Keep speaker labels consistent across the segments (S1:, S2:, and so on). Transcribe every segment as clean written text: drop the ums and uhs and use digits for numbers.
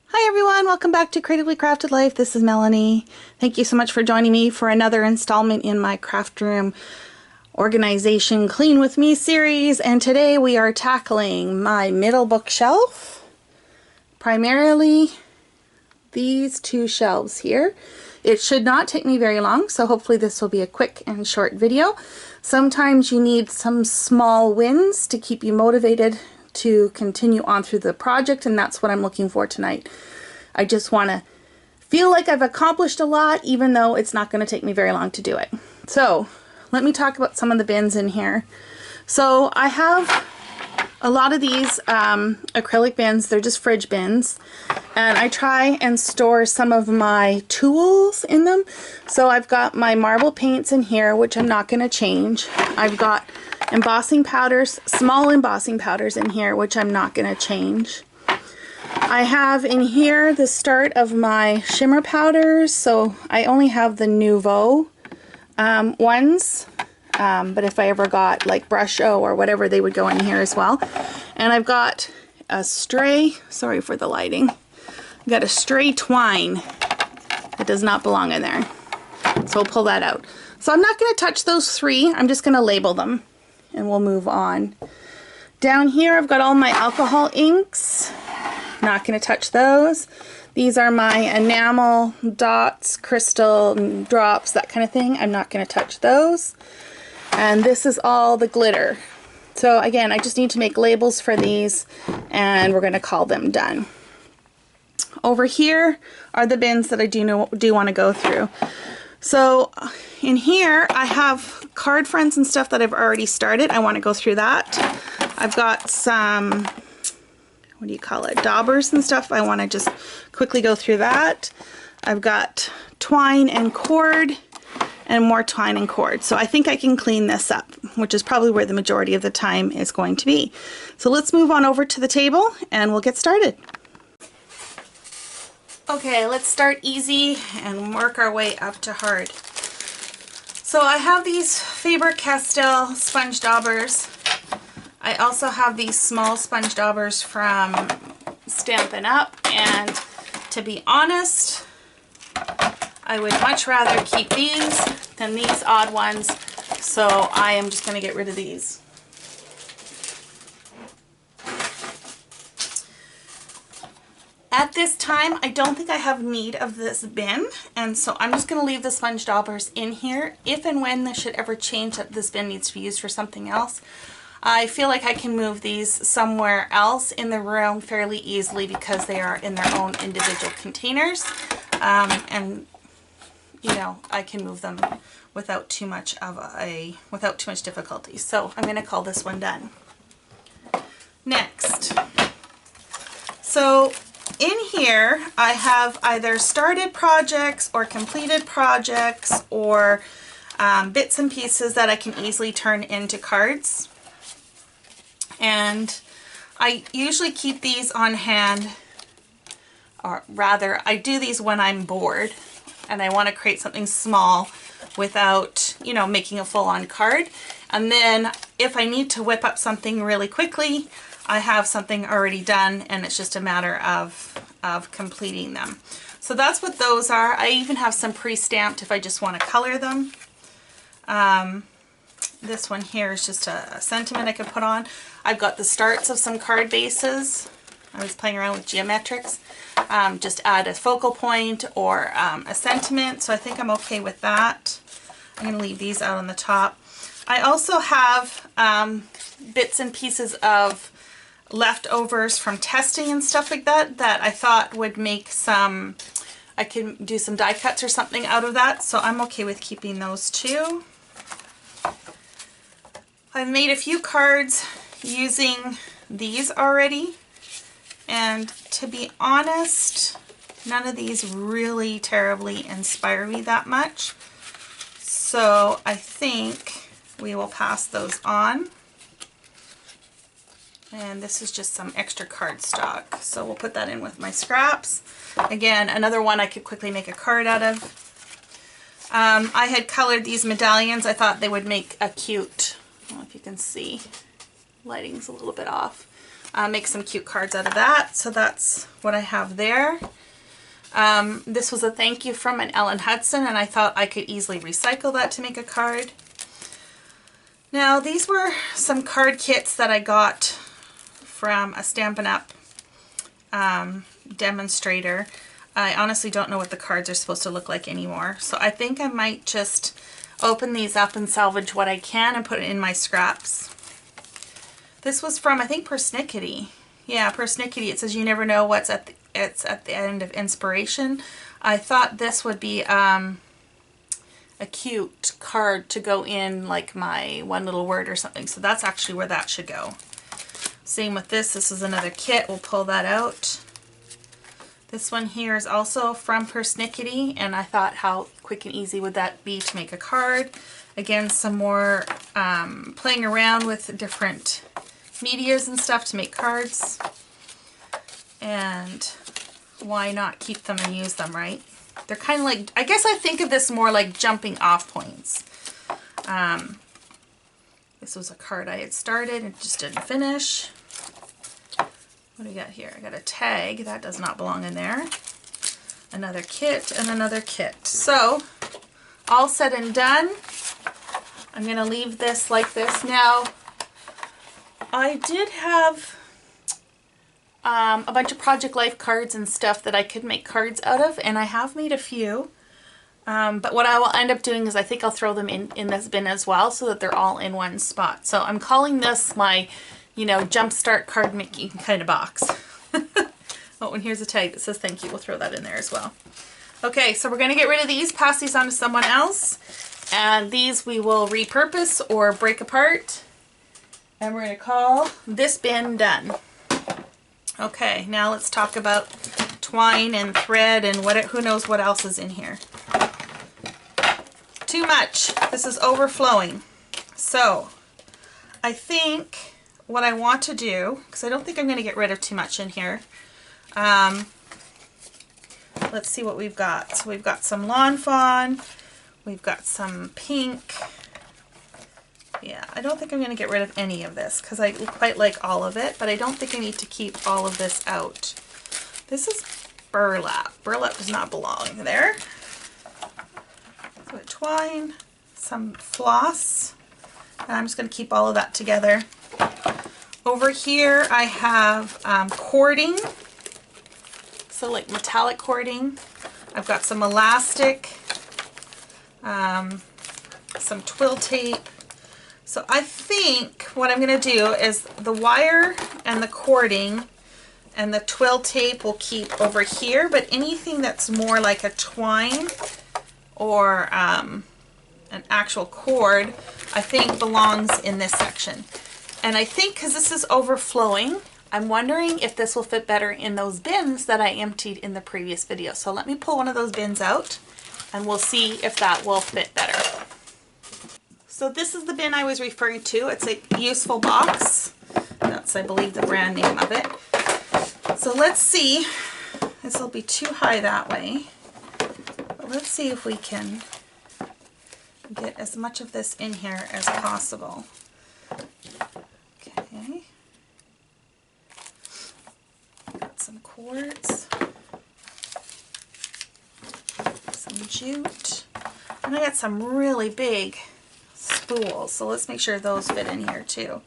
S1: Hi everyone, welcome back to Creatively Crafted Life. This is Melanie. Thank you so much for joining me for another installment in my craft room organization clean with me series, and today we are tackling my middle bookshelf, primarily these two shelves here. It should not take me very long, so hopefully this will be a quick and short video. Sometimes you need some small wins to keep you motivated to continue on through the project, and that's what I'm looking for tonight. I just want to feel like I've accomplished a lot, even though it's not going to take me very long to do it. So let me talk about some of the bins in here. So I have a lot of these acrylic bins. They're just fridge bins, and I try and store some of my tools in them. So I've got my marble paints in here, which I'm not going to change. I've got embossing powders, small embossing powders in here, which I'm not going to change. I have in here the start of my shimmer powders, so I only have the Nouveau ones, but if I ever got like Brush O or whatever, they would go in here as well. And I've got a stray, sorry for the lighting, I've got a stray Twine that does not belong in there, so we'll pull that out. So I'm not going to touch those three, I'm just going to label them and we'll move on. Down here I've got all my alcohol inks, not going to touch those. These are my enamel dots, crystal drops, that kind of thing. I'm not going to touch those. And this is all the glitter. So again, I just need to make labels for these and we're going to call them done. Over here are the bins that I do want to go through. So in here I have card fronts and stuff that I've already started. I want to go through that. I've got some, what do you call it, daubers and stuff. I want to just quickly go through that. I've got twine and cord and more twine and cord. So I think I can clean this up, which is probably where the majority of the time is going to be. So let's move on over to the table and we'll get started. Okay, let's start easy and work our way up to hard. So I have these Faber-Castell sponge daubers. I also have these small sponge daubers from Stampin' Up, and to be honest, I would much rather keep these than these odd ones, so I am just going to get rid of these. At this time, I don't think I have need of this bin, and so I'm just going to leave the sponge daubers in here. If and when this should ever change that this bin needs to be used for something else, I feel like I can move these somewhere else in the room fairly easily because they are in their own individual containers, and you know, I can move them without too much difficulty. So I'm going to call this one done. Next, so in here I have either started projects or completed projects or bits and pieces that I can easily turn into cards. And I usually keep these on hand, or rather I do these when I'm bored and I want to create something small without, you know, making a full-on card. And then if I need to whip up something really quickly, I have something already done and it's just a matter of completing them. So that's what those are. I even have some pre-stamped if I just want to color them. This one here is just a sentiment I could put on. I've got the starts of some card bases. I was playing around with geometrics. Just add a focal point or a sentiment, so I think I'm okay with that. I'm going to leave these out on the top. I also have bits and pieces of leftovers from testing and stuff like that that I thought would make some, I can do some die cuts or something out of that, so I'm okay with keeping those too. I've made a few cards using these already, and to be honest, none of these really terribly inspire me that much, so I think we will pass those on. And this is just some extra cardstock, so we'll put that in with my scraps. Again, another one I could quickly make a card out of. I had colored these medallions. I thought they would make a cute, I don't know if you can see, lighting's a little bit off. Make some cute cards out of that. So that's what I have there. This was a thank you from an Ellen Hudson, and I thought I could easily recycle that to make a card. Now these were some card kits that I got from a Stampin' Up! Demonstrator. I honestly don't know what the cards are supposed to look like anymore, so I think I might just open these up and salvage what I can and put it in my scraps. This was from, I think, Persnickety. Yeah, Persnickety. It says you never know what's at the end of inspiration. I thought this would be a cute card to go in like my one little word or something. So that's actually where that should go. Same with this. This is another kit. We'll pull that out. This one here is also from Persnickety, and I thought how quick and easy would that be to make a card. Again, some more playing around with different medias and stuff to make cards. And why not keep them and use them, right? They're kind of like, I guess I think of this more like jumping off points. This was a card I had started and just didn't finish. What do we got here? I got a tag. That does not belong in there. Another kit and another kit. So, all said and done, I'm going to leave this like this. Now, I did have a bunch of Project Life cards and stuff that I could make cards out of, and I have made a few. But what I will end up doing is I think I'll throw them in this bin as well so that they're all in one spot. So I'm calling this my, you know, jumpstart card making kind of box. Oh, and here's a tag that says thank you. We'll throw that in there as well. Okay, so we're going to get rid of these, pass these on to someone else. And these we will repurpose or break apart. And we're going to call this bin done. Okay, now let's talk about twine and thread and who knows what else is in here. Too much. This is overflowing. So, I think what I want to do, because I don't think I'm going to get rid of too much in here. Let's see what we've got. So we've got some Lawn Fawn. We've got some pink. Yeah, I don't think I'm going to get rid of any of this because I quite like all of it, but I don't think I need to keep all of this out. This is burlap. Burlap does not belong there. So twine, some floss, and I'm just going to keep all of that together. Over here I have cording, so like metallic cording. I've got some elastic, some twill tape. So I think what I'm going to do is the wire and the cording and the twill tape will keep over here, but anything that's more like a twine or an actual cord, I think belongs in this section. And I think because this is overflowing, I'm wondering if this will fit better in those bins that I emptied in the previous video. So let me pull one of those bins out and we'll see if that will fit better. So this is the bin I was referring to. It's a useful box. That's, I believe, the brand name of it. So let's see. This will be too high that way. But let's see if we can get as much of this in here as possible. Okay. Got some quartz. Some jute. And I got some really big spools, so let's make sure those fit in here too.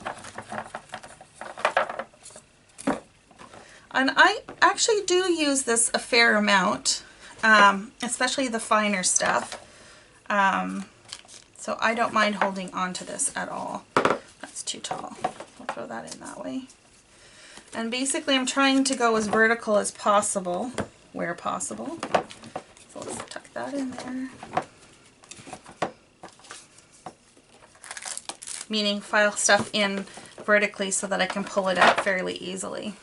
S1: And I actually do use this a fair amount, especially the finer stuff. So I don't mind holding on to this at all. That's too tall. We'll throw that in that way. And basically I'm trying to go as vertical as possible, where possible. So let's tuck that in there. Meaning file stuff in vertically so that I can pull it out fairly easily.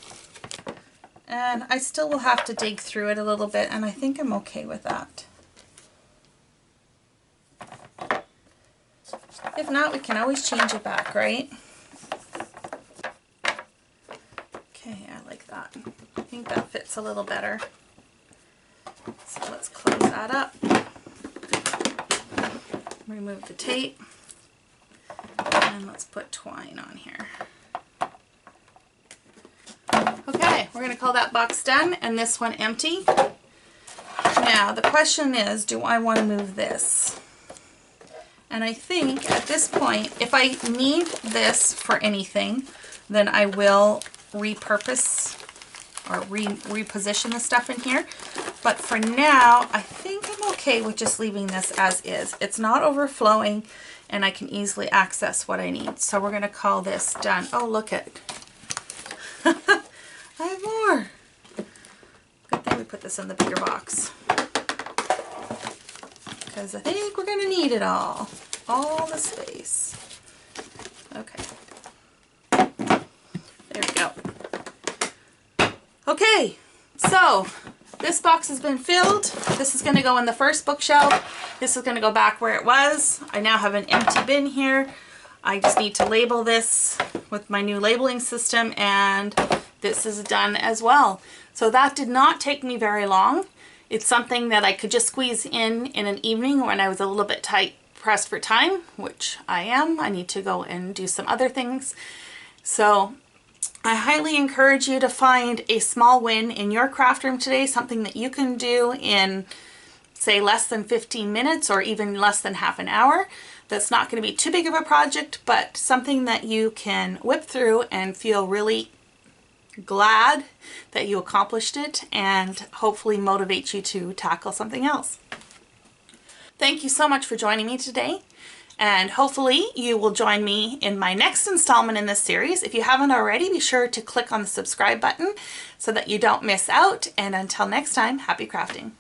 S1: And I still will have to dig through it a little bit, and I think I'm okay with that. If not, we can always change it back, right? Okay, I like that. I think that fits a little better. So let's close that up. Remove the tape. And let's put twine on here. Okay, we're going to call that box done and this one empty. Now the question is, do I want to move this? And I think at this point, if I need this for anything, then I will repurpose or reposition the stuff in here. But for now, I think I'm okay with just leaving this as is. It's not overflowing and I can easily access what I need. So we're going to call this done. Oh, look at it. I have more. Good thing we put this in the bigger box, because I think we're going to need it all the space. Okay. There we go. Okay, so this box has been filled. This is going to go in the first bookshelf. This is going to go back where it was. I now have an empty bin here. I just need to label this with my new labeling system, and this is done as well. So that did not take me very long. It's something that I could just squeeze in an evening when I was a little bit tight pressed for time, which I am. I need to go and do some other things. So I highly encourage you to find a small win in your craft room today, something that you can do in, say, less than 15 minutes or even less than half an hour. That's not going to be too big of a project, but something that you can whip through and feel really glad that you accomplished it, and hopefully motivate you to tackle something else. Thank you so much for joining me today, and hopefully you will join me in my next installment in this series. If you haven't already, be sure to click on the subscribe button so that you don't miss out, and until next time, happy crafting.